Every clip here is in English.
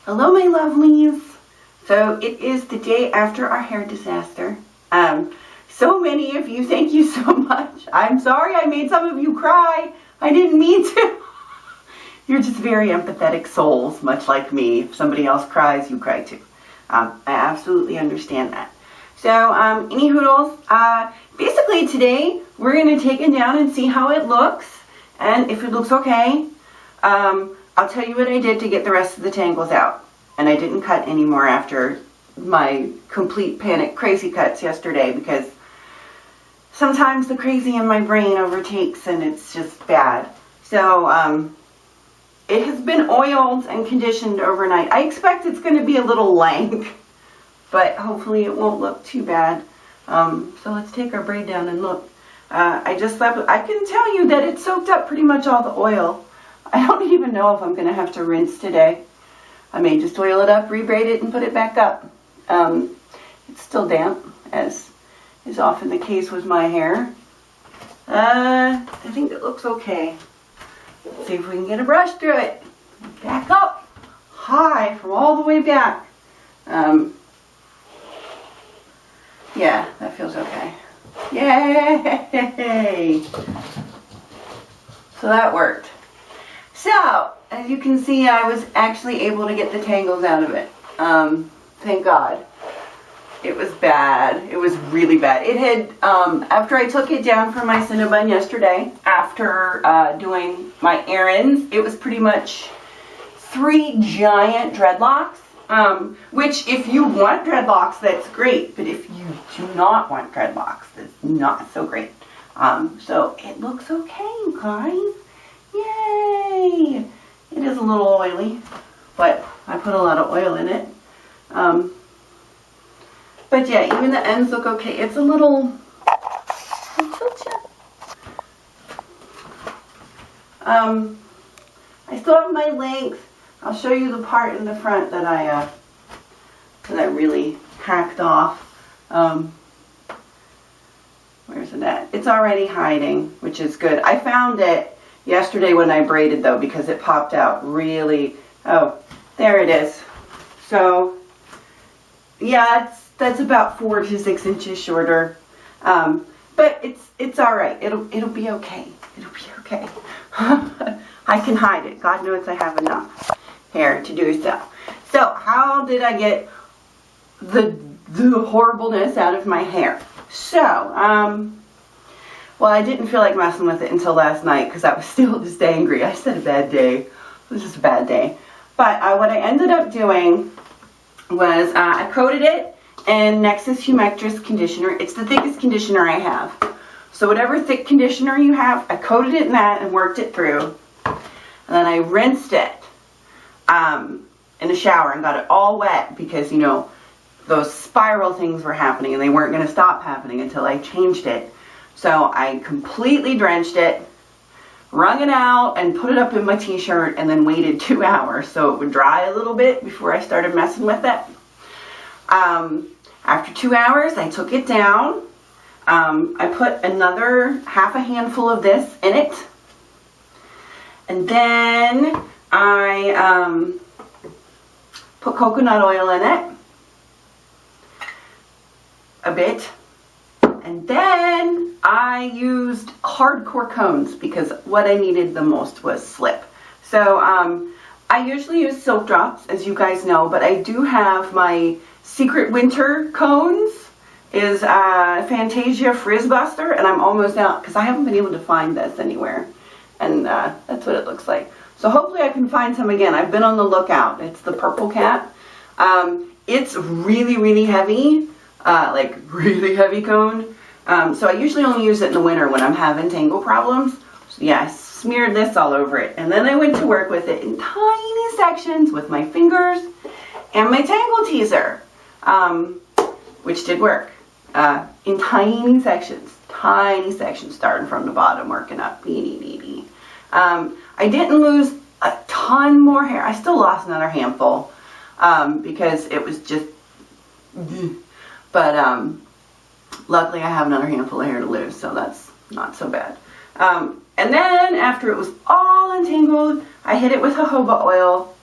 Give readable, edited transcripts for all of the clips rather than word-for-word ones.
Hello my lovelies. So it is the day after our hair disaster. So many of you, thank you so much. I'm sorry I made some of you cry. I didn't mean to. You're just very empathetic souls, much like me. If somebody else cries, you cry too. I absolutely understand that. So any hoodles, basically today we're going to take it down and see how it looks. And if it looks okay, I'll tell you what I did to get the rest of the tangles out. And I didn't cut anymore after my complete panic crazy cuts yesterday because sometimes the crazy in my brain overtakes and it's just bad. So it has been oiled and conditioned overnight. I expect it's going to be a little lank, but hopefully it won't look too bad. So let's take our braid down and look. I can tell you that it soaked up pretty much all the oil. I don't even know if I'm going to have to rinse today. I may just oil it up, rebraid it, and put it back up. It's still damp, as is often the case with my hair. I think it looks okay. Let's see if we can get a brush through it. Back up, high, from all the way back. Yeah, that feels okay. Yay! So that worked. So, as you can see, I was actually able to get the tangles out of it. Thank God. It was bad. It was really bad. It had, after I took it down for my Cinnabon yesterday, after doing my errands, it was pretty much 3 giant dreadlocks. Which, if you want dreadlocks, that's great. But if you do not want dreadlocks, that's not so great. So, it looks okay, you guys. Yay! It is a little oily, but I put a lot of oil in it. But yeah, even the ends look okay. It's a little... I still have my length. I'll show you the part in the front that I really hacked off. Where's it at? It's already hiding, which is good. I found it yesterday when I braided though, because it popped out really. Oh, there it is. So yeah, that's about 4 to 6 inches shorter. But it's all right. It'll be okay. It'll be okay. I can hide it. God knows I have enough hair to do so. So how did I get the horribleness out of my hair? So well, I didn't feel like messing with it until last night because I was still just angry. I said a bad day. It was just a bad day. But what I ended up doing was I coated it in Nexus Humectress conditioner. It's the thickest conditioner I have. So whatever thick conditioner you have, I coated it in that and worked it through. And then I rinsed it in the shower and got it all wet because, you know, those spiral things were happening and they weren't going to stop happening until I changed it. So I completely drenched it, wrung it out, and put it up in my t-shirt and then waited 2 hours so it would dry a little bit before I started messing with it. After 2 hours, I took it down. I put another half a handful of this in it. And then I put coconut oil in it. A bit. And then I used hardcore cones because what I needed the most was slip. So I usually use silk drops, as you guys know, but I do have my secret winter cones is Fantasia Frizz Buster, and I'm almost out because I haven't been able to find this anywhere. And that's what it looks like. So hopefully I can find some again. I've been on the lookout. It's the Purple Cat. It's really, really heavy. Like really heavy cone. So I usually only use it in the winter when I'm having tangle problems. So yeah, I smeared this all over it. And then I went to work with it in tiny sections with my fingers and my tangle teaser. Which did work. In tiny sections, starting from the bottom, working up. I didn't lose a ton more hair. I still lost another handful because it was just... But luckily I have another handful of hair to lose, so that's not so bad. And then after it was all entangled, I hit it with jojoba oil.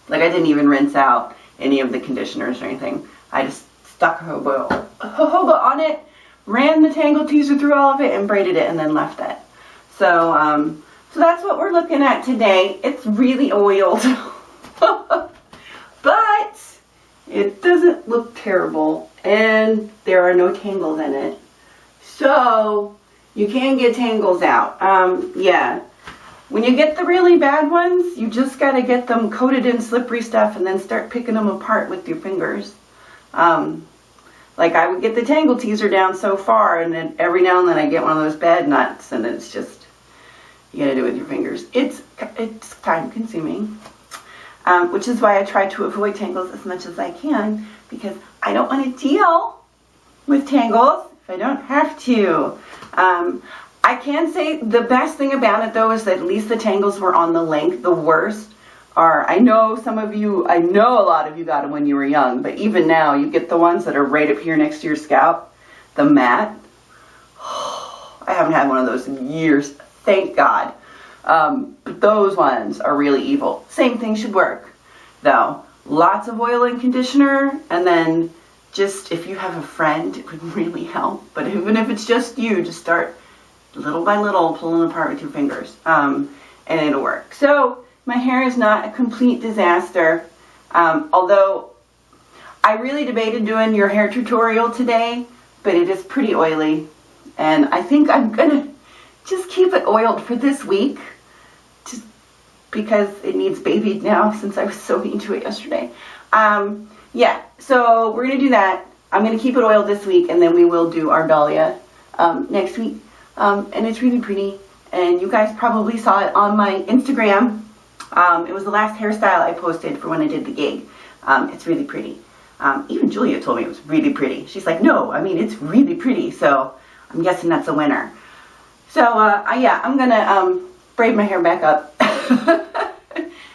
Like I didn't even rinse out any of the conditioners or anything. I just stuck jojoba on it, ran the tangle teaser through all of it, and braided it, and then left it. So, so that's what we're looking at today. It's really oiled, but it doesn't look terrible, and there are no tangles in it. So you can get tangles out. Yeah. When you get the really bad ones, you just got to get them coated in slippery stuff and then start picking them apart with your fingers. Like I would get the tangle teaser down so far, and then every now and then I get one of those bad nuts, and it's just, you got to do it with your fingers. It's time consuming, which is why I try to avoid tangles as much as I can, because I don't want to deal with tangles if I don't have to. I can say the best thing about it though is that at least the tangles were on the length. The worst are, I know a lot of you got them when you were young, but even now you get the ones that are right up here next to your scalp, the mat. I haven't had one of those in years, thank God. But those ones are really evil. Same thing should work though. Lots of oil and conditioner, and then just if you have a friend, it would really help. But even if it's just you, just start little by little pulling apart with your fingers, and it'll work. So my hair is not a complete disaster, although I really debated doing your hair tutorial today, but it is pretty oily, and I think I'm gonna just keep it oiled for this week, just because it needs babied now since I was so into it yesterday. Yeah, so we're gonna do that. I'm gonna keep it oiled this week, and then we will do our dahlia next week. And it's really pretty, and you guys probably saw it on my Instagram. It was the last hairstyle I posted for when I did the gig. It's really pretty. Even Julia told me it was really pretty. She's like, no, I mean, it's really pretty, so I'm guessing that's a winner. So, yeah, I'm gonna braid my hair back up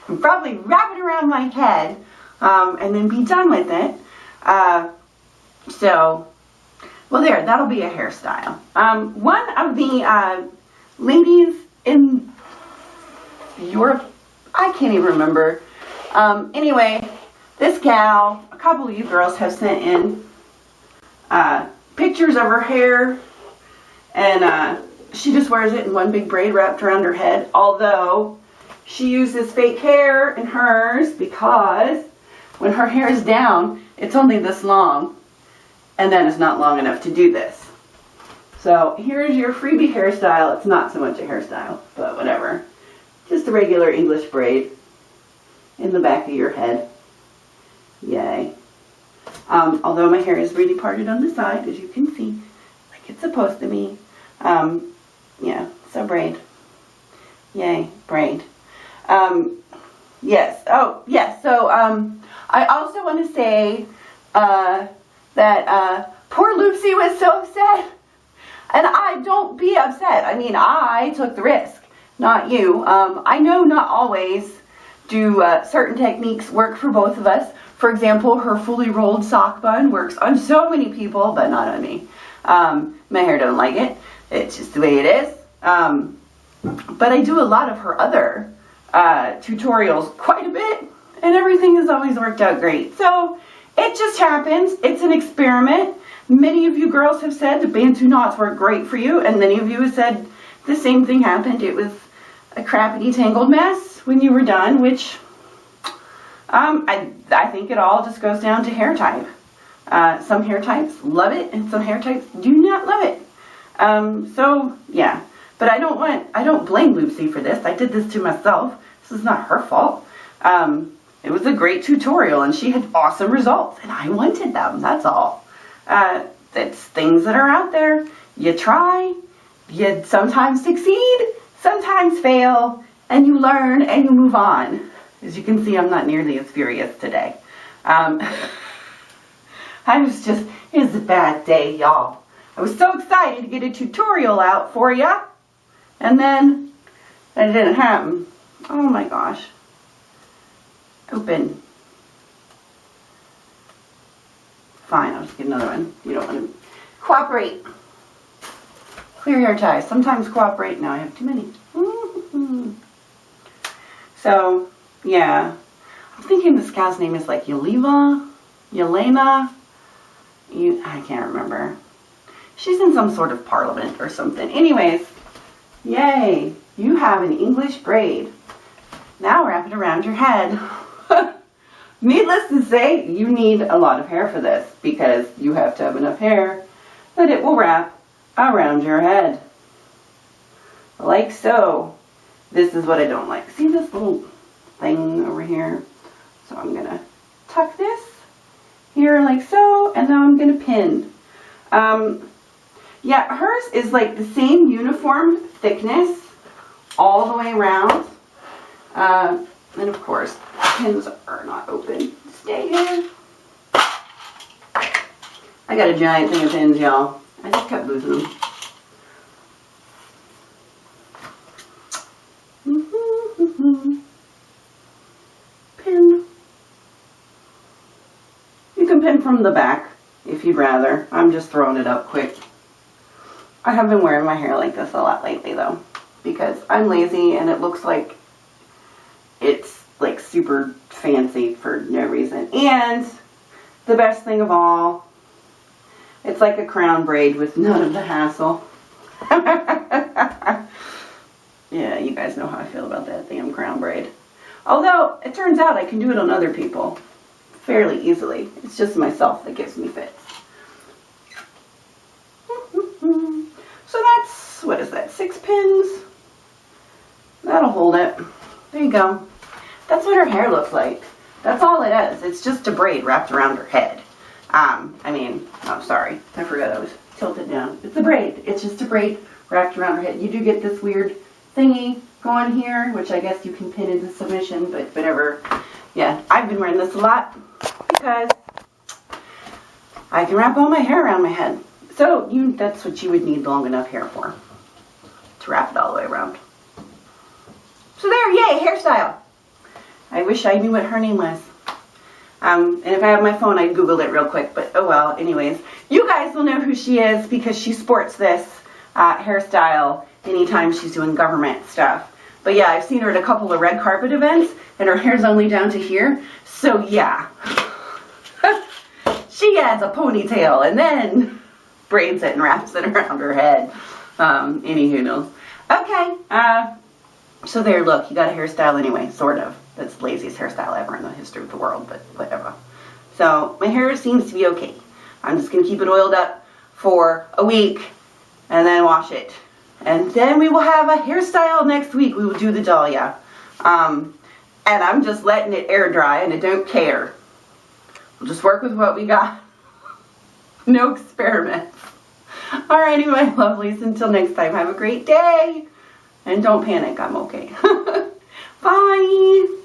and probably wrap it around my head, and then be done with it. Well, there, that'll be a hairstyle. One of the ladies in Europe, I can't even remember. Anyway, this gal, a couple of you girls have sent in pictures of her hair, and she just wears it in one big braid wrapped around her head, although she uses fake hair in hers because when her hair is down, it's only this long. And then it's not long enough to do this. So here's your freebie hairstyle. It's not so much a hairstyle, but whatever. Just a regular English braid in the back of your head. Yay. Although my hair is really parted on the side, as you can see, like it's supposed to be. Yeah, so braid. Yay, braid. Yes. Oh, yes. So I also want to say that poor Loopsy was so upset, and don't be upset. I mean, I took the risk, not you. I know not always do certain techniques work for both of us. For example, her fully rolled sock bun works on so many people, but not on me. My hair don't like it. It's just the way it is. But I do a lot of her other tutorials quite a bit, and everything has always worked out great. So it just happens. It's an experiment. Many of you girls have said the Bantu knots work great for you, and many of you have said the same thing happened. It was a crappity tangled mess when you were done, which I think it all just goes down to hair type. Some hair types love it, and some hair types do not love it. So yeah, but I don't blame Lucy for this. I did this to myself. This is not her fault. It was a great tutorial, and she had awesome results, and I wanted them. That's all. It's things that are out there. You try, you sometimes succeed, sometimes fail, and you learn and you move on. As you can see, I'm not nearly as furious today. It was a bad day, y'all. I was so excited to get a tutorial out for ya, and then it didn't happen. Oh my gosh. Open. Fine, I'll just get another one. You don't want to cooperate. Clear hair ties. Sometimes cooperate. Now I have too many. So, yeah. I'm thinking this gal's name is like Yelena. I can't remember. She's in some sort of parliament or something. Anyways, yay, you have an English braid. Now wrap it around your head. Needless to say, you need a lot of hair for this because you have to have enough hair that it will wrap around your head. Like so. This is what I don't like. See this little thing over here? So I'm going to tuck this here like so, and now I'm going to pin. Yeah, hers is like the same uniform thickness all the way around. And of course, pins are not open. Stay here. I got a giant thing of pins, y'all. I just kept losing them. Pin. You can pin from the back if you'd rather. I'm just throwing it up quick. I have been wearing my hair like this a lot lately though, because I'm lazy and it looks like it's like super fancy for no reason. And the best thing of all, it's like a crown braid with none of the hassle. Yeah, you guys know how I feel about that damn crown braid. Although, it turns out I can do it on other people fairly easily. It's just myself that gives me fits. So that's, what is that, 6 pins? That'll hold it. There you go. That's what her hair looks like. That's all it is. It's just a braid wrapped around her head. Oh, sorry. I forgot I was tilted down. It's a braid. It's just a braid wrapped around her head. You do get this weird thingy going here, which I guess you can pin into submission, but whatever. Yeah, I've been wearing this a lot because I can wrap all my hair around my head. So that's what you would need long enough hair for, to wrap it all the way around. So there, yay, hairstyle. I wish I knew what her name was. And if I had my phone, I'd Google it real quick, but oh well. Anyways, you guys will know who she is because she sports this hairstyle anytime she's doing government stuff. But yeah, I've seen her at a couple of red carpet events, and her hair's only down to here. So yeah, she adds a ponytail and then braids it and wraps it around her head. Anywho knows. Okay, so there, look, you got a hairstyle anyway, sort of. That's the laziest hairstyle ever in the history of the world, but whatever. So my hair seems to be okay. I'm just going to keep it oiled up for a week and then wash it. And then we will have a hairstyle next week. We will do the dahlia. And I'm just letting it air dry and I don't care. We'll just work with what we got. No experiments. Alrighty, my lovelies. Until next time, have a great day. And don't panic. I'm okay. Bye.